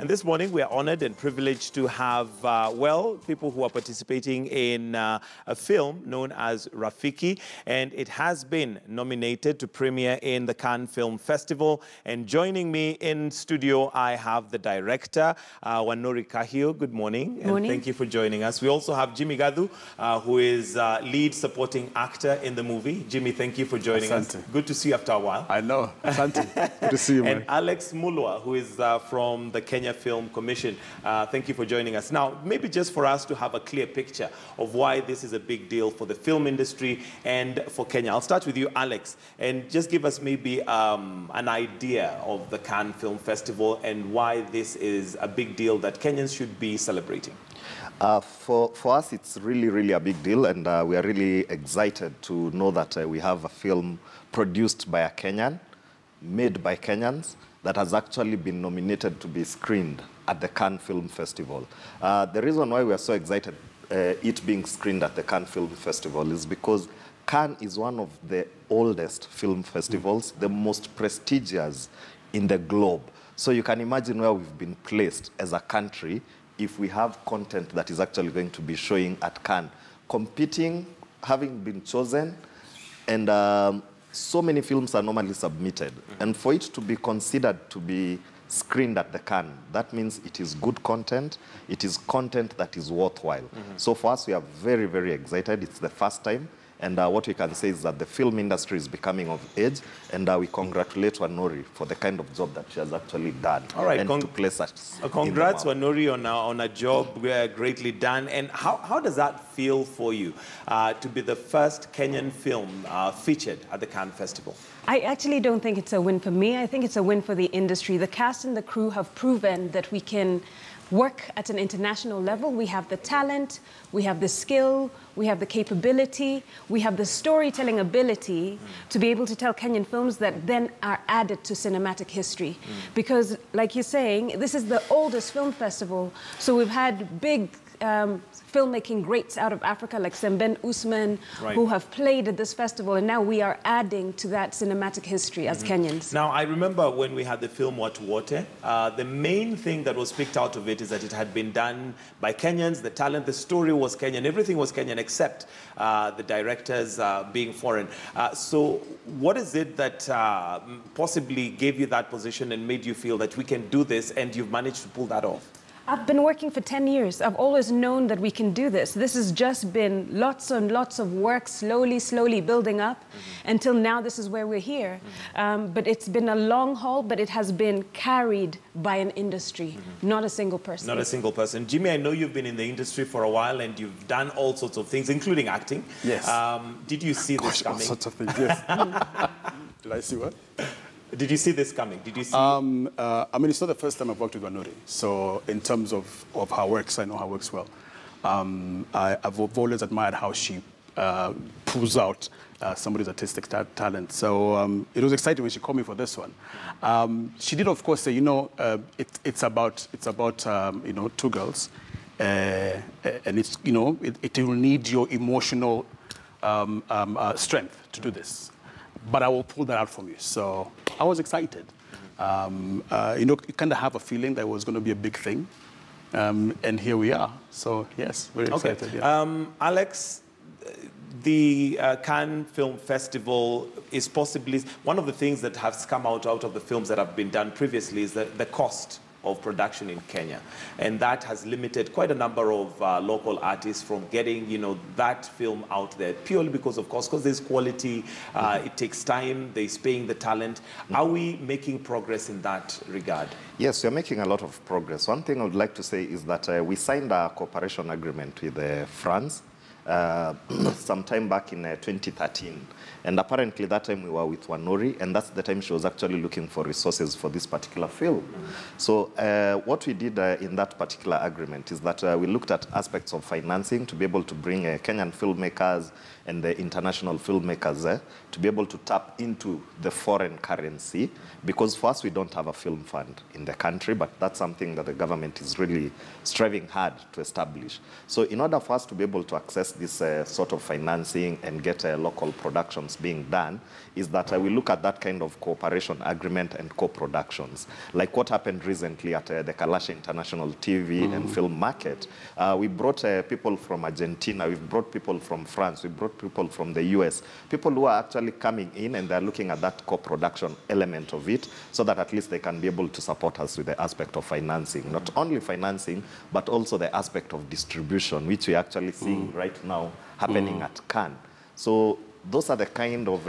And this morning we are honored and privileged to have, well, people who are participating in a film known as Rafiki. And it has been nominated to premiere in the Cannes Film Festival. And joining me in studio, I have the director, Wanori Kahio. Good morning. Good morning. And thank you for joining us. We also have Jimmy Gadu, who is lead supporting actor in the movie. Jimmy, thank you for joining us. Good to see you after a while. I know. Asante. Good to see you, man. And Alex Mulwa, who is from the Kenya Film Commission. Thank you for joining us. Now, maybe just for us to have a clear picture of why this is a big deal for the film industry and for Kenya. I'll start with you, Alex, and just give us maybe an idea of the Cannes Film Festival and why this is a big deal that Kenyans should be celebrating. For us, it's really a big deal, and we are really excited to know that we have a film produced by a Kenyan, made by Kenyans, that has actually been nominated to be screened at the Cannes Film Festival. The reason why we are so excited it being screened at the Cannes Film Festival is because Cannes is one of the oldest film festivals, the most prestigious in the globe. So you can imagine where we've been placed as a country if we have content that is actually going to be showing at Cannes, competing, having been chosen, and so many films are normally submitted. And for it to be considered to be screened at the Cannes, that means it is good content, it is content that is worthwhile. So for us, we are very excited. It's the first time. And what we can say is that the film industry is becoming of age, and we congratulate Wanori for the kind of job that she has actually done. All right, and to place us. Congrats, Wanori, on a job greatly done. And how does that feel for you to be the first Kenyan film featured at the Cannes Festival? I actually don't think it's a win for me. I think it's a win for the industry. The cast and the crew have proven that we can work at an international level. We have the talent, we have the skill, we have the capability, we have the storytelling ability to be able to tell Kenyan films that then are added to cinematic history. Because, like you're saying, this is the oldest film festival, so we've had big filmmaking greats out of Africa like Semben Usman, who have played at this festival, and now we are adding to that cinematic history as Kenyans. Now, I remember when we had the film Watu Wote, the main thing that was picked out of it is that it had been done by Kenyans, the talent, the story was Kenyan, everything was Kenyan except the directors being foreign. So what is it that possibly gave you that position and made you feel that we can do this, and you've managed to pull that off? I've been working for 10 years. I've always known that we can do this. This has just been lots and lots of work, slowly building up until now. This is where we're here. But it's been a long haul, but it has been carried by an industry, not a single person. Not a single person. Jimmy, I know you've been in the industry for a while and you've done all sorts of things, including acting. Yes. Did you see this coming? All sorts of things, yes. Did I see what? Did you see this coming? Did you see? I mean, it's not the first time I've worked with Wanori. So in terms of her works, I know her works well. I've always admired how she pulls out somebody's artistic talent. So it was exciting when she called me for this one. She did, of course, say, you know, it's about you know, two girls, and it's, you know, it will need your emotional strength to do this. But I will pull that out from you. So I was excited. You know, you kind of have a feeling that it was going to be a big thing. And here we are. So, yes, very excited. Okay. Yeah. Alex, the Cannes Film Festival is possibly one of the things that has come out of the films that have been done previously is the cost of production in Kenya, and that has limited quite a number of local artists from getting, you know, that film out there purely because of cost, because there's quality, it takes time, there's paying the talent. Are we making progress in that regard? Yes, we're making a lot of progress. One thing I would like to say is that we signed a cooperation agreement with France sometime back in 2013. And apparently that time we were with Wanori, and that's the time she was actually looking for resources for this particular film. So what we did in that particular agreement is that we looked at aspects of financing to be able to bring Kenyan filmmakers and the international filmmakers to be able to tap into the foreign currency, because for us we don't have a film fund in the country, but that's something that the government is really striving hard to establish. So in order for us to be able to access address this sort of financing and get local productions being done is that we look at that kind of cooperation agreement and co-productions. Like what happened recently at the Kalasha International TV and Film Market. We brought people from Argentina, we've brought people from France, we brought people from the US, people who are actually coming in and they're looking at that co-production element of it so that at least they can be able to support us with the aspect of financing. Not only financing, but also the aspect of distribution, which we're actually seeing right now happening at Cannes. So those are the kind of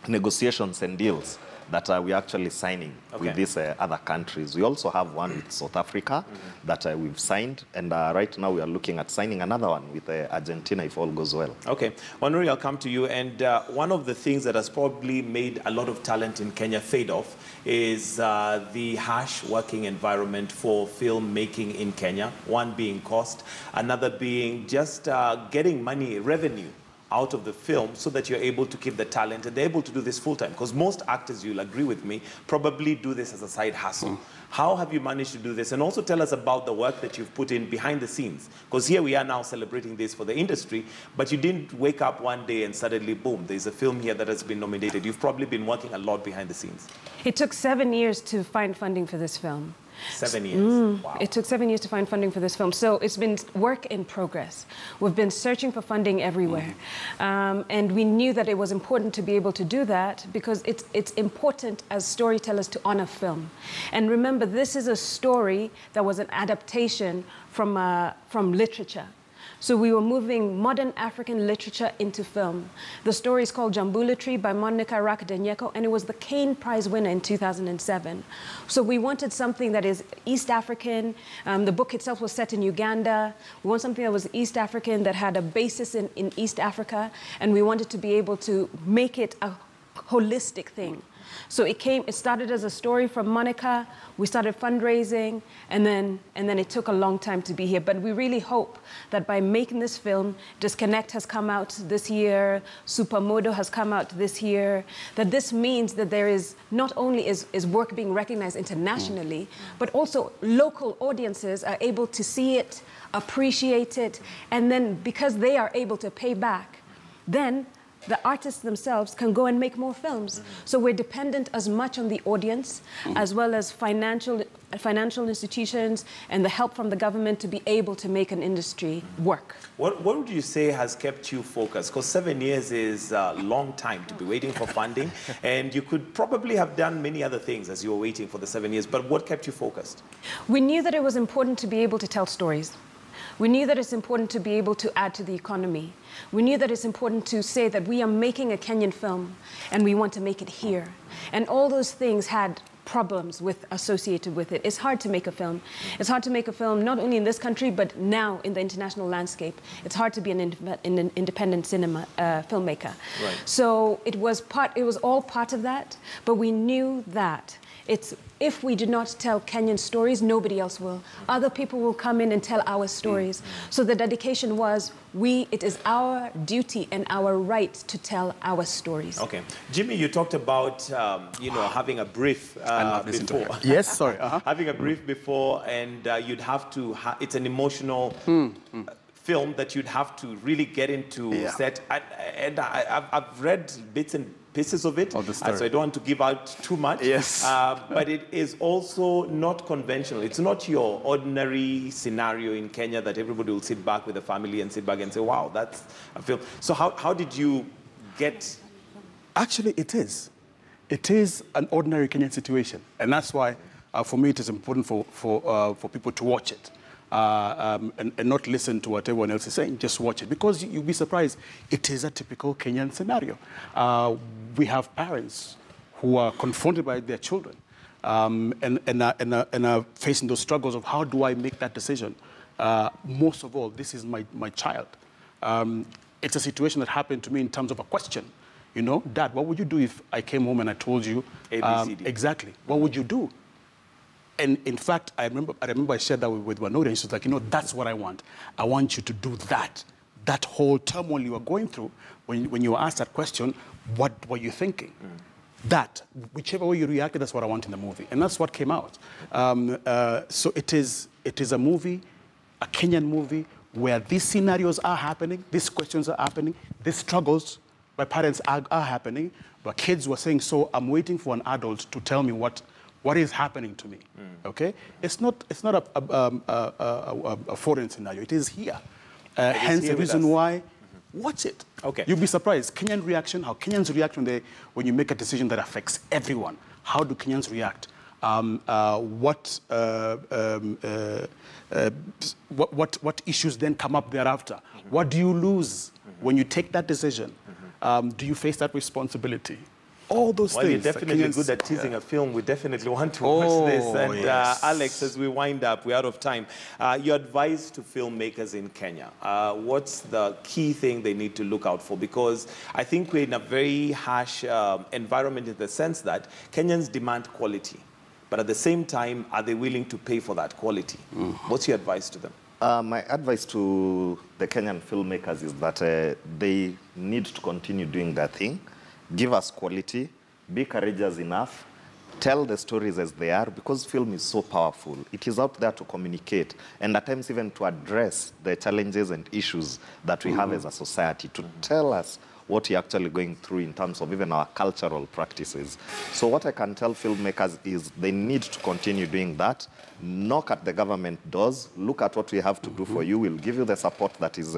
negotiations and deals that we're actually signing with these other countries. We also have one with South Africa that we've signed, and right now we are looking at signing another one with Argentina if all goes well. Okay, Wanuri, I'll come to you. And one of the things that has probably made a lot of talent in Kenya fade off is the harsh working environment for filmmaking in Kenya. One being cost, another being just getting money, revenue out of the film so that you're able to keep the talent and they're able to do this full-time. Because most actors, you'll agree with me, probably do this as a side hustle. How have you managed to do this? And also tell us about the work that you've put in behind the scenes. Because here we are now celebrating this for the industry, but you didn't wake up one day and suddenly, boom, there's a film here that has been nominated. You've probably been working a lot behind the scenes. It took 7 years to find funding for this film. 7 years. Wow. It took 7 years to find funding for this film. So it's been work in progress. We've been searching for funding everywhere. And we knew that it was important to be able to do that because it's important as storytellers to honor film. And remember, this is a story that was an adaptation from literature. So we were moving modern African literature into film. The story is called Jambulatry by Monica Rakdenyeko, and it was the Kane Prize winner in 2007. So we wanted something that is East African. The book itself was set in Uganda. We want something that was East African, that had a basis in East Africa, and we wanted to be able to make it a holistic thing. So it started as a story from Monica. We started fundraising, and then it took a long time to be here. But we really hope that by making this film, Disconnect has come out this year, Supermodo has come out this year, that this means that there is not only is work being recognized internationally, but also local audiences are able to see it, appreciate it, and then because they are able to pay back, then the artists themselves can go and make more films. So we're dependent as much on the audience as well as financial institutions and the help from the government to be able to make an industry work. What would you say has kept you focused? Because 7 years is a long time to be waiting for funding, and you could probably have done many other things as you were waiting for the 7 years, but what kept you focused? We knew that it was important to be able to tell stories. We knew that it's important to be able to add to the economy. We knew that it's important to say that we are making a Kenyan film and we want to make it here. And all those things had problems associated with it. It's hard to make a film. It's hard to make a film not only in this country, but now in the international landscape. It's hard to be an independent cinema filmmaker. Right. So it was all part of that, but we knew that if we do not tell Kenyan stories, nobody else will. Other people will come in and tell our stories. So the dedication was, it is our duty and our right to tell our stories. Okay. Jimmy, you talked about, having a brief before. Yes, sorry. Having a brief before, and you'd have to, it's an emotional film that you'd have to really get into set. And I've read bits and pieces of it, so I don't want to give out too much. Yes. But it is also not conventional. It's not your ordinary scenario in Kenya that everybody will sit back with a family and sit back and say, wow, that's a film. So how did you get... Actually, it is. It is an ordinary Kenyan situation. And that's why, for me, it is important for people to watch it. And not listen to what everyone else is saying, just watch it. Because you'll be surprised, it is a typical Kenyan scenario. We have parents who are confronted by their children and are facing those struggles of how do I make that decision? Most of all, this is my child. It's a situation that happened to me in terms of a question. You know, Dad, what would you do if I came home and I told you? A, B, C, D. Exactly. What would you do? And in fact, I remember I shared that with Wanuri, and she was like, that's what I want. I want you to do that. That whole turmoil you were going through, when you were asked that question, what were you thinking? That, whichever way you reacted, that's what I want in the movie. And that's what came out. So it is a movie, a Kenyan movie, where these scenarios are happening, these questions are happening, these struggles by parents are happening, but kids were saying, so I'm waiting for an adult to tell me what is happening to me, okay? It's not a foreign scenario, it is here. Hence the reason why, watch it. Okay. You'll be surprised. Kenyan reaction, how Kenyans react when you make a decision that affects everyone. How do Kenyans react? What issues then come up thereafter? What do you lose when you take that decision? Do you face that responsibility? All those things. You're definitely good at teasing a film. We definitely want to watch this. And yes. Alex, as we wind up, we're out of time. Your advice to filmmakers in Kenya, what's the key thing they need to look out for? Because I think we're in a very harsh environment in the sense that Kenyans demand quality. But at the same time, are they willing to pay for that quality? What's your advice to them? My advice to the Kenyan filmmakers is that they need to continue doing their thing. Give us quality, be courageous enough, tell the stories as they are, because film is so powerful. It is out there to communicate, and at times even to address the challenges and issues that we have as a society, to tell us what you're actually going through in terms of even our cultural practices. So what I can tell filmmakers is they need to continue doing that. Knock at the government doors, look at what we have to do for you. We'll give you the support that is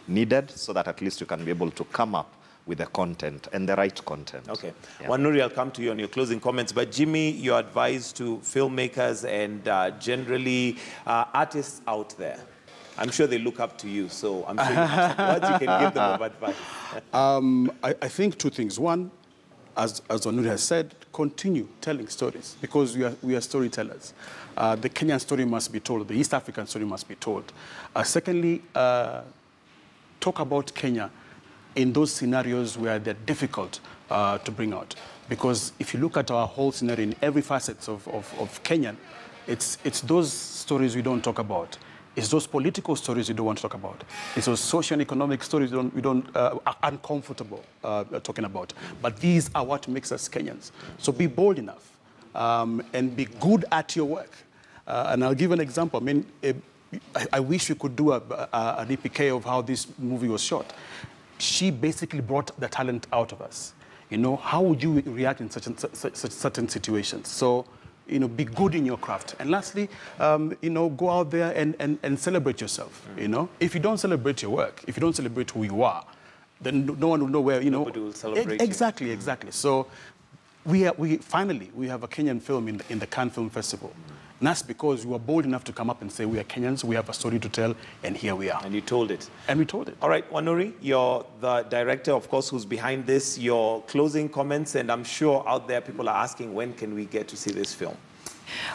needed so that at least you can be able to come up with the content and the right content. Okay. Yeah. Wanuri, I'll come to you on your closing comments. But Jimmy, your advice to filmmakers and generally artists out there. I'm sure they look up to you, so I'm sure you have some words you can give them of advice. I think two things. One, as Wanuri has said, continue telling stories, because we are storytellers. The Kenyan story must be told. The East African story must be told. Secondly, talk about Kenya in those scenarios where they're difficult to bring out. Because if you look at our whole scenario in every facet of Kenyan, it's those stories we don't talk about. It's those political stories we don't want to talk about. It's those social and economic stories we are uncomfortable talking about. But these are what makes us Kenyans. So be bold enough and be good at your work. And I'll give an example. I mean, I wish we could do an EPK of how this movie was shot. She basically brought the talent out of us. You know, how would you react in such certain situations? So, you know, be good in your craft. And lastly, you know, go out there and celebrate yourself, you know? If you don't celebrate your work, if you don't celebrate who you are, then no one will know where, you know. Nobody will celebrate exactly, you. Exactly. So finally, we have a Kenyan film in the Cannes Film Festival. And that's because we were bold enough to come up and say, we are Kenyans, we have a story to tell, and here we are. And you told it. And we told it. All right, Wanuri, you're the director, of course, who's behind this. Your closing comments, and I'm sure out there people are asking, when can we get to see this film?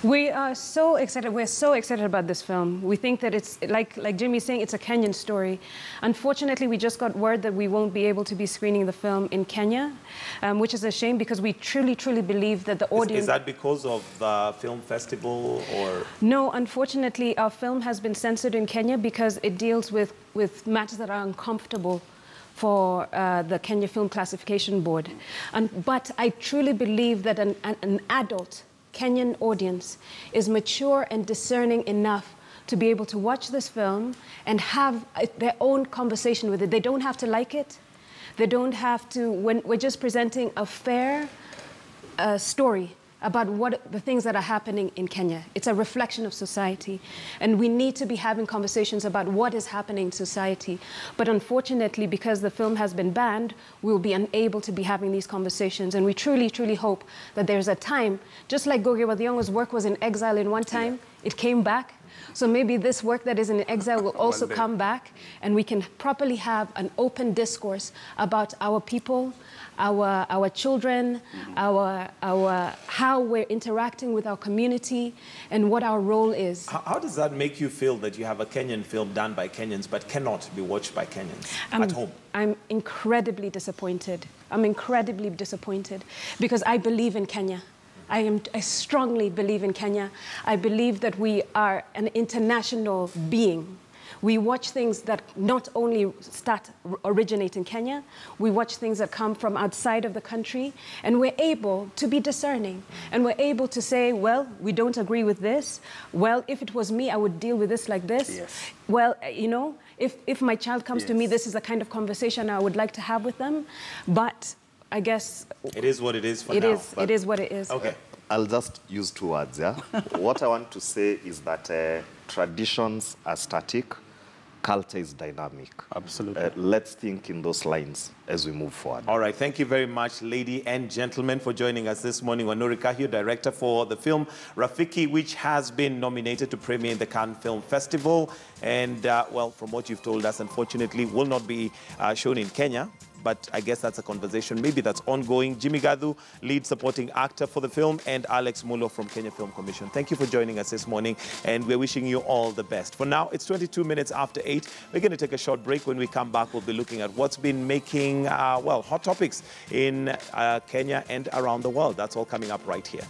We are so excited. We're so excited about this film. We think that it's, like Jimmy's saying, it's a Kenyan story. Unfortunately, we just got word that we won't be able to be screening the film in Kenya, which is a shame because we truly, truly believe that the audience... Is that because of the film festival or...? No, unfortunately, our film has been censored in Kenya because it deals with matters that are uncomfortable for the Kenya Film Classification Board. But I truly believe that an adult Kenyan audience is mature and discerning enough to be able to watch this film and have their own conversation with it. They don't have to like it. They don't have to, when we're just presenting a fair story about the things that are happening in Kenya. It's a reflection of society. And we need to be having conversations about what is happening in society. But unfortunately, because the film has been banned, we'll be unable to be having these conversations. And we truly, truly hope that there's a time, just like Ngugi wa Thiong'o's work was in exile in one time, it came back. So maybe this work that is in exile will also come back, and we can properly have an open discourse about our people, our children, how we're interacting with our community, and what our role is. How does that make you feel that you have a Kenyan film done by Kenyans but cannot be watched by Kenyans at home? I'm incredibly disappointed. I'm incredibly disappointed because I believe in Kenya. I strongly believe in Kenya. I believe that we are an international being. We watch things that not only originate in Kenya, we watch things that come from outside of the country, and we're able to be discerning. And we're able to say, well, we don't agree with this. Well, if it was me, I would deal with this like this. Yes. Well, you know, if my child comes to me, this is the kind of conversation I would like to have with them. But I guess it is what it is for now. It is what it is. Okay. I'll just use 2 words, yeah? What I want to say is that traditions are static, culture is dynamic. Absolutely. Let's think in those lines as we move forward. All right, thank you very much, ladies and gentlemen, for joining us this morning. Wanuri Kahio, director for the film Rafiki, which has been nominated to premiere in the Cannes Film Festival. And, well, from what you've told us, unfortunately, will not be shown in Kenya. But I guess that's a conversation maybe that's ongoing. Jimmy Gadhu, lead supporting actor for the film, and Alex Mulo from Kenya Film Commission. Thank you for joining us this morning, and we're wishing you all the best. For now, it's 22 minutes after 8. We're going to take a short break. When we come back, we'll be looking at what's been making, well, hot topics in Kenya and around the world. That's all coming up right here.